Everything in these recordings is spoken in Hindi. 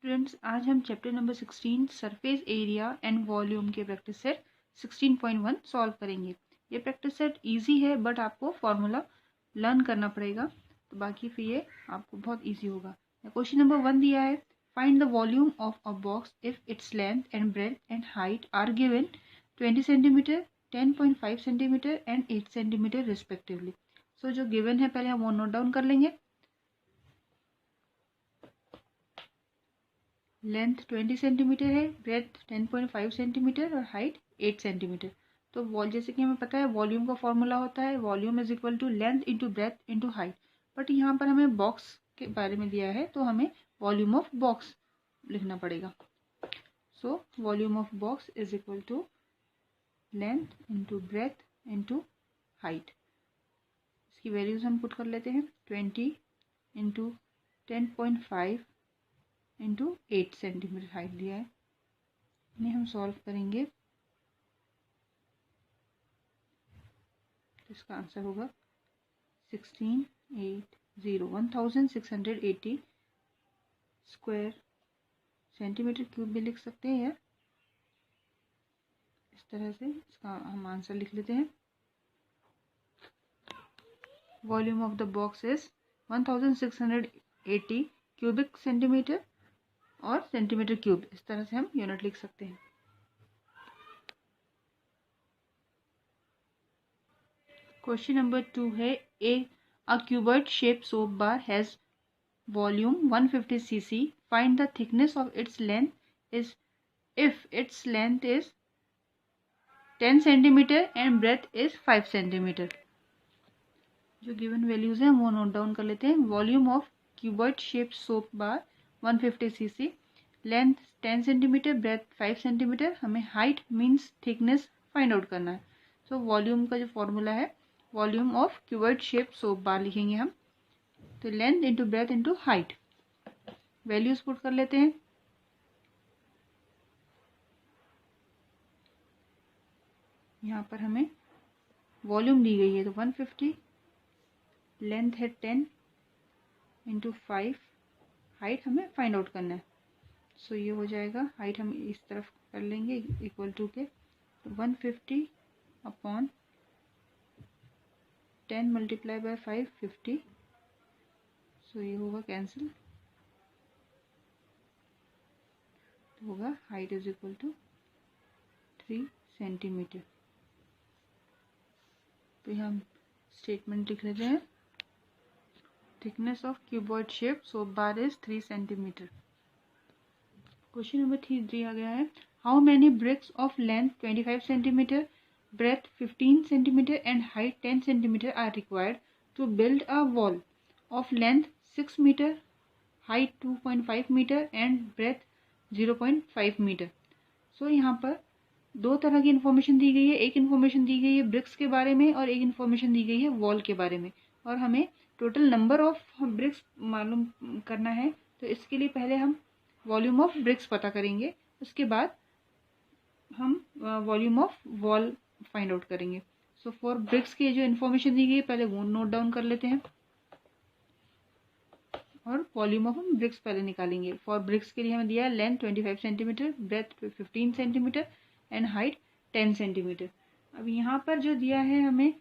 स्टूडेंट्स, आज हम chapter number 16 surface area and volume के प्रैक्टिस सेट 16.1 सॉल्व करेंगे। ये प्रैक्टिस सेट इजी है बट आपको फॉर्मूला लर्न करना पड़ेगा, तो बाकी फिर ये आपको बहुत इजी होगा। क्वेश्चन नंबर 1 दिया है, find the volume of a box if its length and breadth and height are given 20 centimetre, 10.5 centimetre and 8 centimetre respectively. So जो गिवन है पहले हम वो नोट डाउन कर लेंगे। लेंथ 20 सेंटीमीटर है, ब्रेथ 10.5 सेंटीमीटर और हाइट 8 सेंटीमीटर। तो वॉल जैसे कि हमें पता है वॉल्यूम का फॉर्मूला होता है volume is equal to length into breadth into height, but यहाँ पर हमें बॉक्स के बारे में दिया है तो हमें वॉल्यूम ऑफ बॉक्स लिखना पड़ेगा। So volume of box is equal to length into breadth into height. इसकी वैल्यूज हम पुट कर लेते हैं, 20 इंटू 10.5 इंटू 8 सेंटीमीटर हाइट दिया है। इन्हें हम सॉल्व करेंगे तो इसका आंसर होगा 1680 स्क्वायर सेंटीमीटर क्यूब भी लिख सकते हैं, या इस तरह से इसका हम आंसर लिख लेते हैं। Volume of the box is 1680 cubic centimetre और सेंटीमीटर क्यूब, इस तरह से हम यूनिट लिख सकते हैं। क्वेश्चन नंबर 2 है, a cuboid shaped soap bar has volume 150 cc. Find the thickness of its length is if its length is 10 centimeter and breadth is 5 centimeter. जो गिवन वैल्यूज हैं वो नोट डाउन कर लेते हैं। Volume of cuboid shape soap bar 150 cc, length 10 centimetre, breadth 5 centimetre. हमें height means thickness find out करना है। सो वॉल्यूम का जो फॉर्मूला है volume of cuboid shape soap bar लिखेंगे हम, तो length into breadth into height. Values put कर लेते हैं। यहाँ पर हमें वॉल्यूम दी गई है तो 150, लेंथ है 10 इंटू 5, हाइट हमें फाइंड आउट करना है। सो ये हो जाएगा, हाइट हम इस तरफ कर लेंगे इक्वल टू के, तो 150 अपॉन 10 मल्टीप्लाई बाय 5 50। सो ये होगा कैंसिल, तो होगा height is equal to 3 centimetre. तो यहाँ हम स्टेटमेंट लिख लेते हैं, thickness of cuboid shape soap bar is 3 centimetre. Question number 3 दिया गया है, how many bricks of length 25 centimetre, breadth 15 centimeter and height 10 centimeter are required to build a wall of length 6 meter, height 2.5 meter and breadth 0.5 meter. So यहाँ पर दो तरह की इन्फॉर्मेशन दी गई है। एक इन्फॉर्मेशन दी गई है ब्रिक्स के बारे में और एक इन्फॉर्मेशन दी गई है वॉल के बारे में, और हमें टोटल नंबर ऑफ ब्रिक्स मालूम करना है। तो इसके लिए पहले हम वॉल्यूम ऑफ ब्रिक्स पता करेंगे, उसके बाद हम volume of wall find out करेंगे। सो फॉर ब्रिक्स की जो इन्फॉर्मेशन दी गई है पहले वो नोट डाउन कर लेते हैं और वॉल्यूम ऑफ हम ब्रिक्स पहले निकालेंगे। फॉर ब्रिक्स के लिए हमें दिया है length 25 centimetre, breadth 15 centimetre and height 10 centimetre. अब यहाँ पर जो दिया है हमें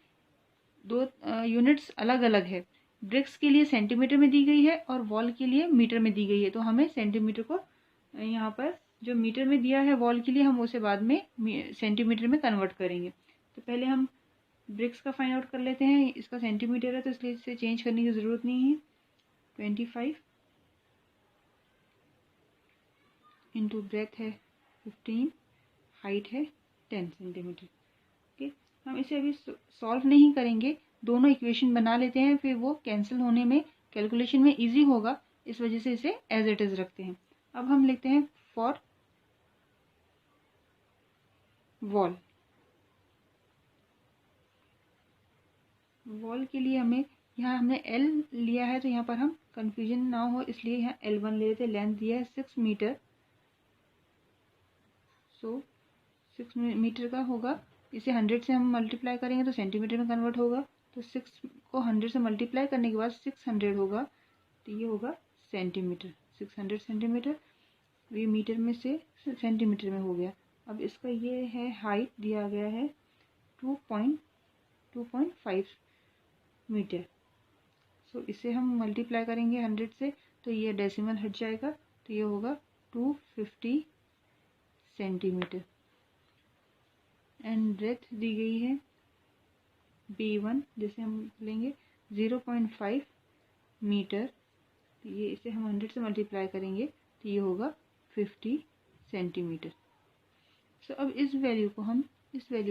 दो यूनिट्स अलग अलग है। ब्रिक्स के लिए सेंटीमीटर में दी गई है और वॉल के लिए मीटर में दी गई है, तो हमें सेंटीमीटर को यहाँ पर जो मीटर में दिया है वॉल के लिए हम उसे बाद में सेंटीमीटर में कन्वर्ट करेंगे। तो पहले हम ब्रिक्स का फाइंड आउट कर लेते हैं। इसका सेंटीमीटर है तो इसलिए इसे चेंज करने की ज़रूरत नहीं है। 25 इंटू ब्रेथ है 15, हाइट है 10 सेंटीमीटर। ओके, हम इसे अभी सॉल्व नहीं करेंगे, दोनों इक्वेशन बना लेते हैं, फिर वो कैंसिल होने में कैलकुलेशन में ईजी होगा, इस वजह से इसे एज इट इज़ रखते हैं। अब हम लिखते हैं फॉर वॉल। वॉल के लिए हमें यहाँ हमने L लिया है तो यहाँ पर हम कंफ्यूजन ना हो इसलिए यहाँ L1 ले लेते हैं। लेंथ दिया है 6 मीटर, सो 6 मीटर का होगा, इसे 100 से हम मल्टीप्लाई करेंगे तो सेंटीमीटर में कन्वर्ट होगा। तो 6 को 100 से मल्टीप्लाई करने के बाद 600 होगा, तो ये होगा सेंटीमीटर, 600 सेंटीमीटर। ये मीटर में से सेंटीमीटर में हो गया। अब इसका ये है हाइट दिया गया है 2.5 मीटर। सो इसे हम मल्टीप्लाई करेंगे 100 से, तो ये डेसिमल हट जाएगा, तो ये होगा 250 सेंटीमीटर। एंड ब्रेथ दी गई है B1, जैसे हम लेंगे 0.5 मीटर, तो ये इसे हम 100 से मल्टीप्लाई करेंगे तो ये होगा 50 सेंटीमीटर। सो अब इस वैल्यू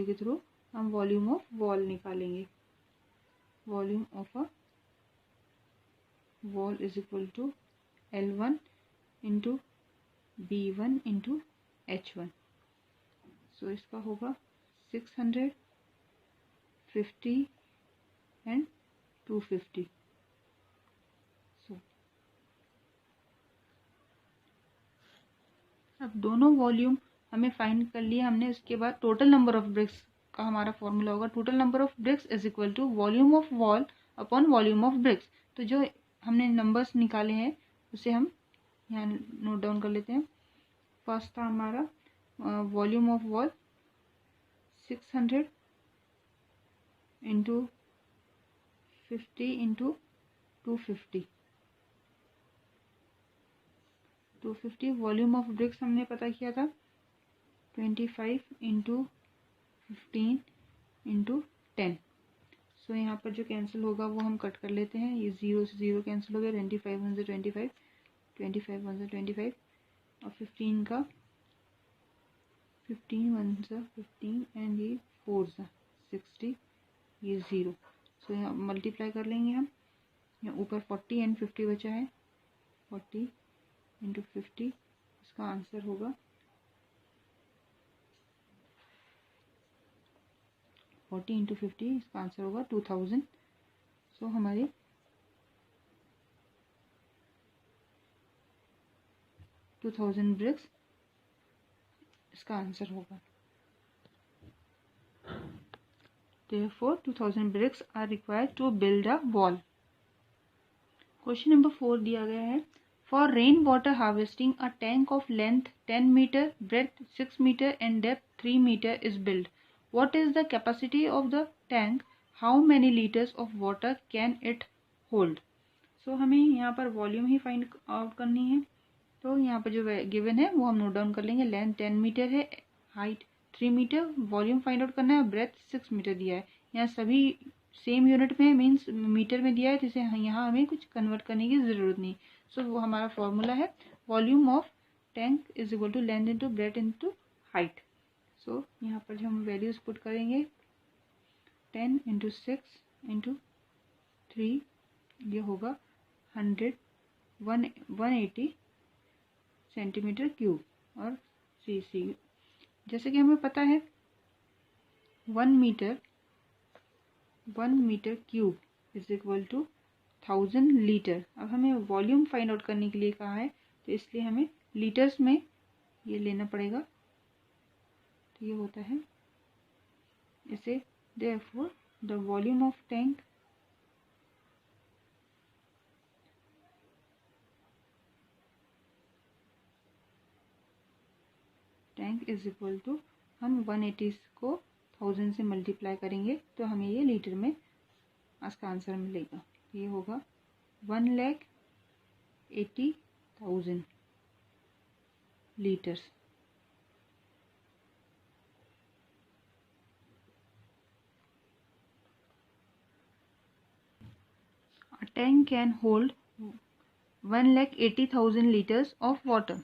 के थ्रू हम वॉल्यूम ऑफ वॉल निकालेंगे। Volume of a wall is equal to L1 into B1 into H1। So इसका होगा 600, 50 एंड 250। सो अब दोनों वॉल्यूम हमें फाइंड कर लिया हमने। इसके बाद टोटल नंबर ऑफ ब्रिक्स का हमारा फॉर्मूला होगा total number of bricks is equal to volume of wall upon volume of bricks. तो जो हमने नंबर्स निकाले हैं उसे हम यहाँ नोट डाउन कर लेते हैं। फर्स्ट था हमारा volume of wall 600 into 50 into 250। Volume of BRICS हमने पता किया था 25 इंटू 15 इंटू 10। सो यहाँ पर जो कैंसिल होगा वो हम कट कर लेते हैं। ये 0 से 0 कैंसिल हो गया। 25 1 से 25, 25 1 से 25 और 15 का 15 1 से 15 एंड ये 4 से 60, ये 0। सो यहाँ मल्टीप्लाई कर लेंगे हम। यहाँ ऊपर 40 एंड 50 बचा है। 40 इंटू 50, इसका आंसर होगा 40 इंटू 50, इसका आंसर होगा 2000। सो हमारे 2000 ब्रिक्स इसका आंसर होगा। Therefore 2000 bricks are required to build a wall। Question number 4 दिया गया है For rain water harvesting, a tank of length 10 meter, breadth 6 meter and depth 3 meter is built. What is the capacity of the tank? How many liters of water can it hold? So हमें यहाँ पर वॉल्यूम ही फाइंड आउट करनी है। तो यहाँ पर जो गिवन है वो हम नोट डाउन कर लेंगे। लेंथ 10 मीटर है, height 3 metre, volume find out करना है और ब्रेथ 6 मीटर दिया है। यहाँ सभी सेम यूनिट में मीन्स मीटर में दिया है, तो इसे यहाँ हमें कुछ कन्वर्ट करने की ज़रूरत नहीं। सो वो हमारा फॉर्मूला है volume of tank is equal to length into breadth into height. So यहाँ पर जो हम वैल्यूज पुट करेंगे 10 इंटू 6 इंटू 3, ये होगा 180 सेंटीमीटर क्यूब और सीसी। जैसे कि हमें पता है 1 metre cube is equal to 1000 litre. अब हमें वॉल्यूम फाइंड आउट करने के लिए कहा है, तो इसलिए हमें लीटर्स में ये लेना पड़ेगा। तो ये होता है इसे therefore the volume of tank is equal to, हम 180 को 1000 से मल्टीप्लाई करेंगे तो हमें ये लीटर में इसका आंसर मिलेगा। ये होगा 1,80,000 litres. A tank can hold 1,80,000 liters of water.